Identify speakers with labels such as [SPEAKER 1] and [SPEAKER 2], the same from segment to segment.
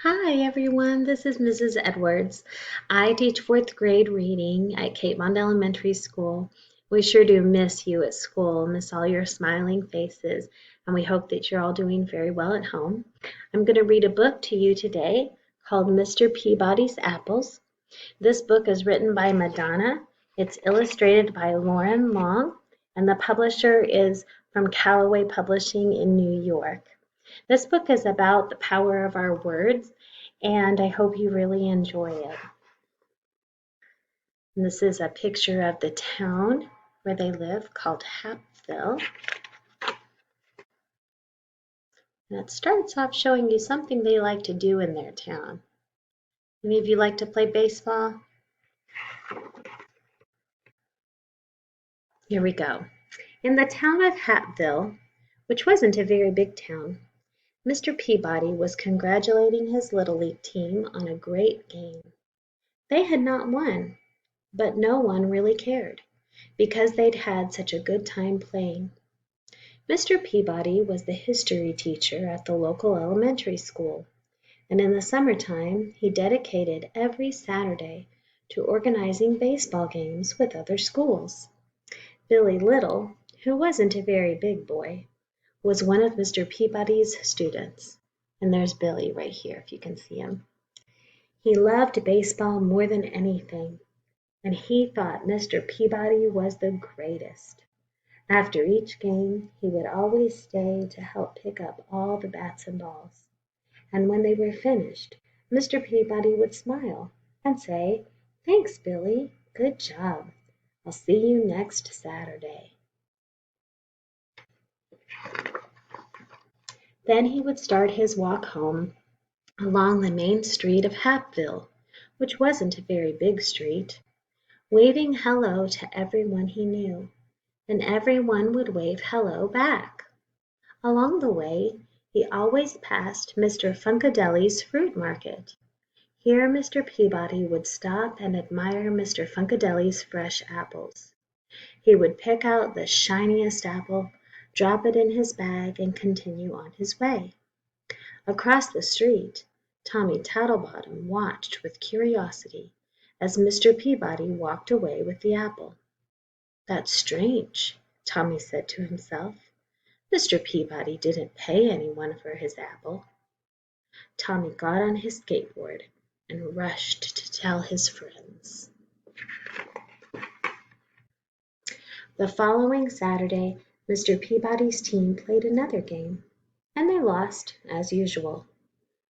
[SPEAKER 1] Hi everyone, this is Mrs. Edwards. I teach fourth grade reading at Cape Bond Elementary School. We sure do miss you at school, miss all your smiling faces, and we hope that you're all doing very well at home. I'm going to read a book to you today called Mr. Peabody's Apples. This book is written by Madonna. It's illustrated by Loren, and the publisher is from Callaway Publishing in New York. This book is about the power of our words, and I hope you really enjoy it. And this is a picture of the town where they live called Hapville. And it starts off showing you something they like to do in their town. Any of you like to play baseball? Here we go. In the town of Hapville, which wasn't a very big town, Mr. Peabody was congratulating his Little League team on a great game. They had not won, but no one really cared, because they'd had such a good time playing. Mr. Peabody was the history teacher at the local elementary school, and in the summertime he dedicated every Saturday to organizing baseball games with other schools. Billy Little, who wasn't a very big boy, was one of Mr. Peabody's students. And there's Billy right here, if you can see him. He loved baseball more than anything, and he thought Mr. Peabody was the greatest. After each game, he would always stay to help pick up all the bats and balls. And when they were finished, Mr. Peabody would smile and say, "Thanks, Billy. Good job. I'll see you next Saturday." Then he would start his walk home along the main street of Hapville, which wasn't a very big street, waving hello to everyone he knew, and everyone would wave hello back. Along the way, he always passed Mr. Funkadeli's fruit market. Here Mr. Peabody would stop and admire Mr. Funkadeli's fresh apples. He would pick out the shiniest apple, drop it in his bag, and continue on his way. Across the street, Tommy Tattlebottom watched with curiosity as Mr. Peabody walked away with the apple. "That's strange," Tommy said to himself. "Mr. Peabody didn't pay anyone for his apple." Tommy got on his skateboard and rushed to tell his friends. The following Saturday, Mr. Peabody's team played another game, and they lost, as usual.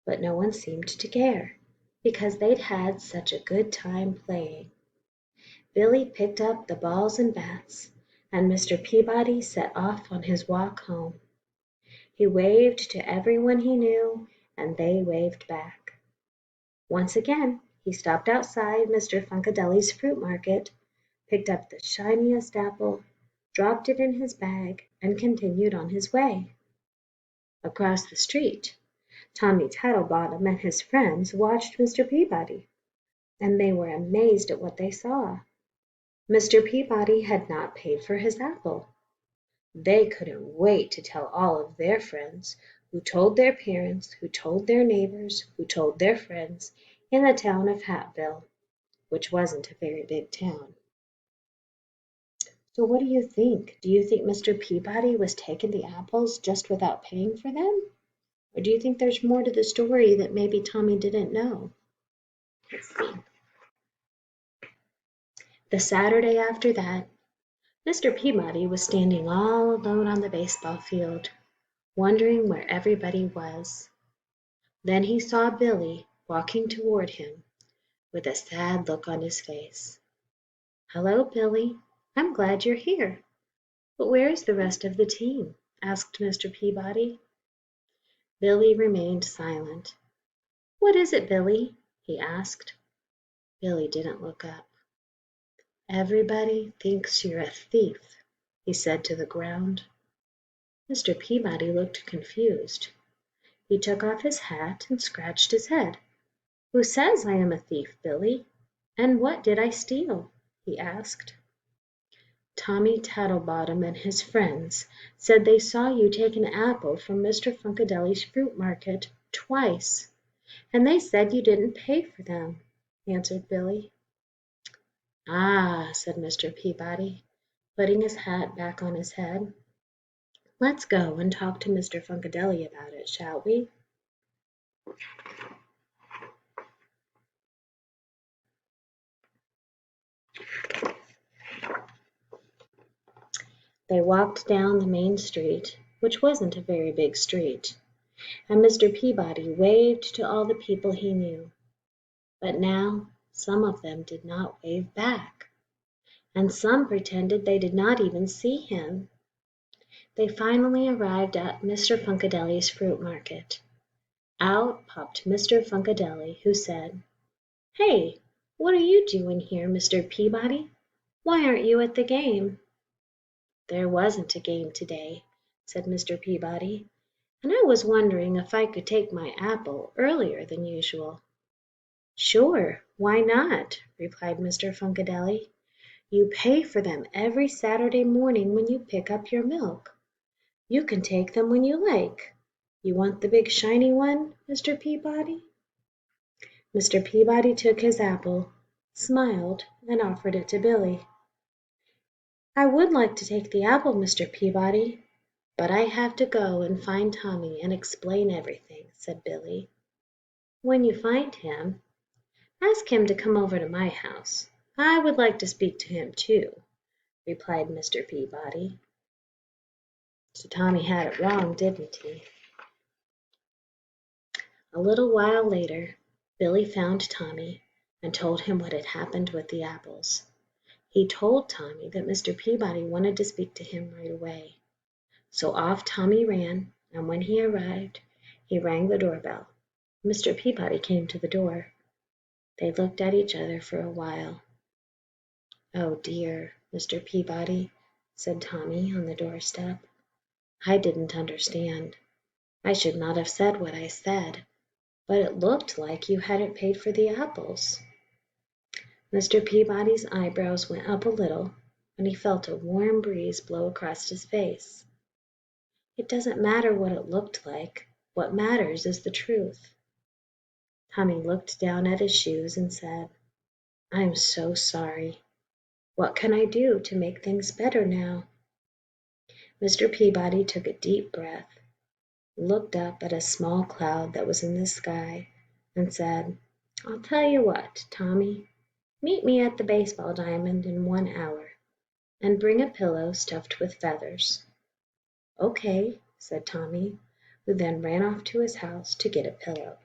[SPEAKER 1] But no one seemed to care, because they'd had such a good time playing. Billy picked up the balls and bats, and Mr. Peabody set off on his walk home. He waved to everyone he knew, and they waved back. Once again, he stopped outside Mr. Funkadeli's fruit market, picked up the shiniest apple, dropped it in his bag, and continued on his way. Across the street, Tommy Tattlebottom and his friends watched Mr. Peabody, and they were amazed at what they saw. Mr. Peabody had not paid for his apple. They couldn't wait to tell all of their friends, who told their parents, who told their neighbors, who told their friends, in the town of Hapville, which wasn't a very big town. So what do you think? Do you think Mr. Peabody was taking the apples just without paying for them? Or do you think there's more to the story that maybe Tommy didn't know? Let's see. The Saturday after that, Mr. Peabody was standing all alone on the baseball field, wondering where everybody was. Then he saw Billy walking toward him with a sad look on his face. "Hello, Billy. I'm glad you're here. But where is the rest of the team?" asked Mr. Peabody. Billy remained silent. "What is it, Billy?" he asked. Billy didn't look up. "Everybody thinks you're a thief," he said to the ground. Mr. Peabody looked confused. He took off his hat and scratched his head. "Who says I am a thief, Billy? And what did I steal?" he asked. "Tommy Tattlebottom and his friends said they saw you take an apple from Mr. Funkadeli's fruit market twice. "And they said you didn't pay for them," answered Billy. "Ah," said Mr. Peabody, putting his hat back on his head. "Let's go and talk to Mr. Funkadelic about it, shall we?" They walked down the main street, which wasn't a very big street, and Mr. Peabody waved to all the people he knew. But now some of them did not wave back, and some pretended they did not even see him. They finally arrived at Mr. Funkadelic's fruit market. Out popped Mr. Funkadelic, who said, "Hey, what are you doing here, Mr. Peabody? Why aren't you at the game?" "There wasn't a game today," said Mr. Peabody, "and I was wondering if I could take my apple earlier than usual." "Sure, why not?" replied Mr. Funkadelic. "You pay for them every Saturday morning when you pick up your milk. You can take them when you like. You want the big shiny one, Mr. Peabody?" Mr. Peabody took his apple, smiled, and offered it to Billy. "I would like to take the apple, Mr. Peabody, but I have to go and find Tommy and explain everything," said Billy. "When you find him, ask him to come over to my house. I would like to speak to him too," replied Mr. Peabody. So Tommy had it wrong, didn't he? A little while later, Billy found Tommy and told him what had happened with the apples. He told Tommy that Mr. Peabody wanted to speak to him right away. So off Tommy ran, and when he arrived, he rang the doorbell. Mr. Peabody came to the door. They looked at each other for a while. "Oh dear, Mr. Peabody," said Tommy on the doorstep. "I didn't understand. I should not have said what I said, but it looked like you hadn't paid for the apples." Mr. Peabody's eyebrows went up a little, and he felt a warm breeze blow across his face. "It doesn't matter what it looked like. What matters is the truth." Tommy looked down at his shoes and said, "I am so sorry. What can I do to make things better now?" Mr. Peabody took a deep breath, looked up at a small cloud that was in the sky, and said, "I'll tell you what, Tommy. Meet me at the baseball diamond in 1 hour, and bring a pillow stuffed with feathers." "Okay," said Tommy, who then ran off to his house to get a pillow.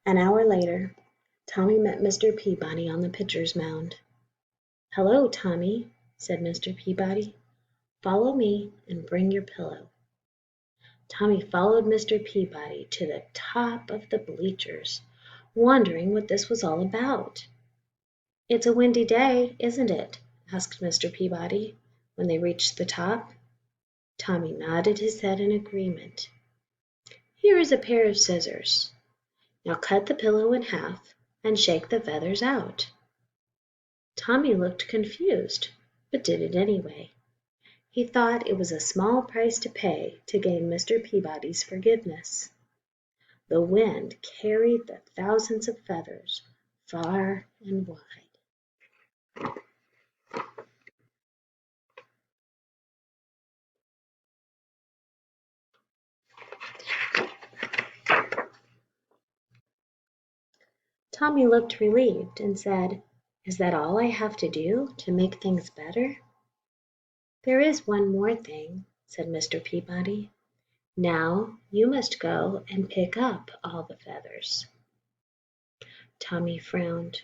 [SPEAKER 1] An hour later, Tommy met Mr. Peabody on the pitcher's mound. "Hello, Tommy," said Mr. Peabody. "Follow me and bring your pillow." Tommy followed Mr. Peabody to the top of the bleachers, wondering what this was all about. "It's a windy day, isn't it?" asked Mr. Peabody, when they reached the top. Tommy nodded his head in agreement. "Here is a pair of scissors. Now cut the pillow in half and shake the feathers out." Tommy looked confused, but did it anyway. He thought it was a small price to pay to gain Mr. Peabody's forgiveness. The wind carried the thousands of feathers far and wide. Tommy looked relieved and said, "Is that all I have to do to make things better?" "There is one more thing," said Mr. Peabody. "Now you must go and pick up all the feathers." Tommy frowned.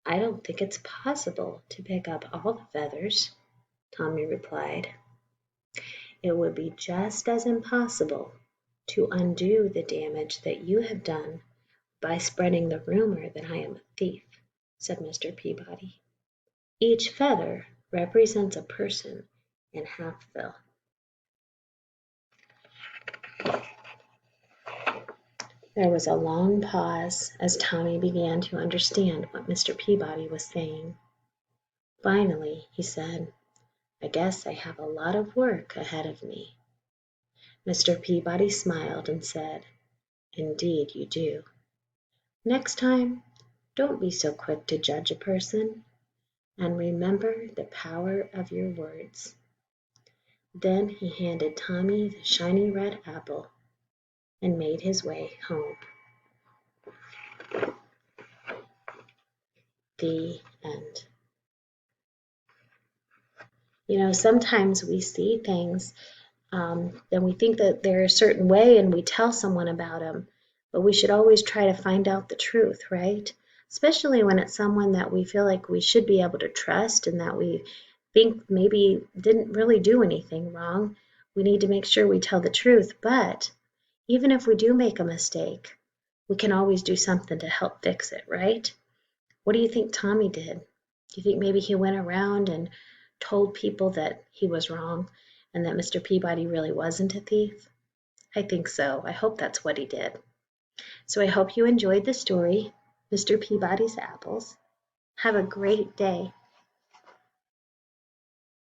[SPEAKER 1] "I don't think it's possible to pick up all the feathers," Tommy replied. "It would be just as impossible to undo the damage that you have done by spreading the rumor that I am a thief," said Mr. Peabody. "Each feather represents a person in Halfville." There was a long pause as Tommy began to understand what Mr. Peabody was saying. Finally he said, "I guess I have a lot of work ahead of me." Mr. Peabody smiled and said, "Indeed you do. Next time, don't be so quick to judge a person, and remember the power of your words." Then he handed Tommy the shiny red apple and made his way home. The end. Sometimes we see things and we think that they're a certain way and we tell someone about them, but we should always try to find out the truth, right? Especially when it's someone that we feel like we should be able to trust and that we think maybe didn't really do anything wrong. We need to make sure we tell the truth, but even if we do make a mistake, we can always do something to help fix it, right? What do you think Tommy did? Do you think maybe he went around and told people that he was wrong and that Mr. Peabody really wasn't a thief? I think so. I hope that's what he did. So I hope you enjoyed the story, Mr. Peabody's Apples. Have a great day.